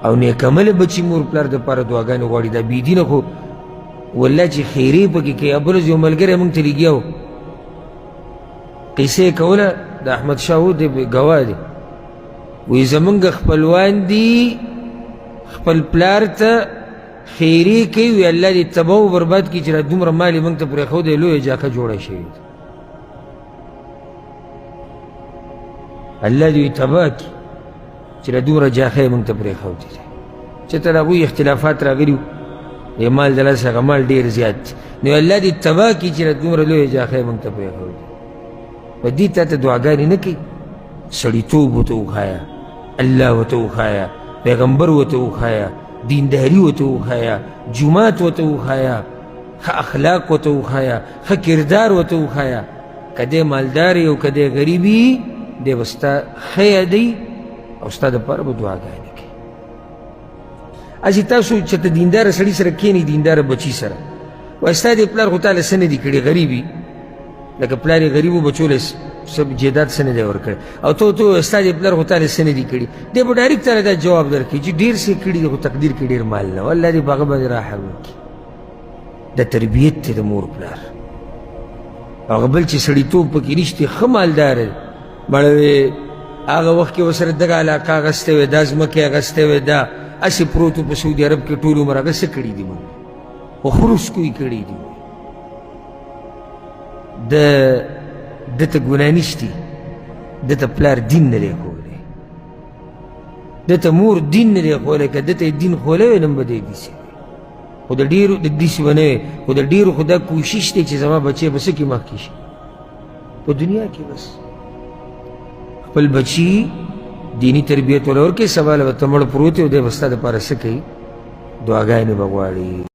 او نیکعمله بچي مور پلار دپاره دعاګانې غواړي. دا بېدینه خو والله چې خیرې پکې کوي. بل ورځ یو ملګری موږ ته لګیا و، قصه یې کوله، د احمدشاه دی ګواه دی، وایي زمونږ خپلوان دي خپل پلار ته خیرې کوي، وی الله دې تباه و برباد کړي چې را دومره مال یې موږ ته پرېښودی، لویه جاکه جوړه شوې ده. الله دې تباه کړي چې را دومره جاکه یې موږ ته پرېښودې ده. چې ته د هغوی اختلافات راغلي وو، مال د لاسه هغه مال ډېر زیات دی، نو الله دې تباه کړي چې را دومره لویه جاکه یې موږ ته پرېښودې. په دې تا ته دعاګانې نه کوي، سړیتوب ورته وښایه، الله ورته وښایه، پیغمبر ورته وښایه، دینداري ورته وښایه، جومات ورته وښایه، ښه اخلاق ورته وښایه، ښه کردار ورته وښایه. که دی مالدار یې او که دی غریب یې، دی به ستا ښه یادوي او ستا دپاره به دعاګانې کوي. هسې تاسو چې ته دینداره سړي سره کښېنئ، دینداره بچي سره، وایي ستا دې پلار خو تاله څه نه دي کړي، غریب یي، لکه پلار یې غریب و بچو له سب جیدات څه نه دی ورکړی، او ته ورته ستا دې پلار خو تاله څه نه دي کړي، دی به ډایرکټ تاله دا جواب درکړي چې ډېر څه کړي دي خو تقدیر کې ډېر مال نه و. الله دې په هغه باندې رحم وکړي. دا تربیت دی د مور پلار. هغه بل چې سړیتوب پکې نشته، ښه مالدار دی، مړه وې هغه وخت کې ورسره دغه علاقه اخیستې وې، دا ځمکې اخیستې وې، دا هسې پروت و په سعودي عرب کې ټول عمر. هغه څه کړي دي موږ خو خروس کوی کړي دي. دته ګناه نشته، دته پلار دین نه دی ښوولی، دته مور دین نه دی ښوولی. که دته یې دین ښوولی وی نن به دی داسې وی، خو د ډېرو داسې به نه وی، خو د ډېرو خو دا کوشش دی چې زما بچی به څه کې مخکې شي په دنیا کې. بس خپل بچي دینی تربیت ورکړئ، سبا له به ته مړ پروت یې او دی به ستا دپاره څه کوي، دعاګانې به غواړي.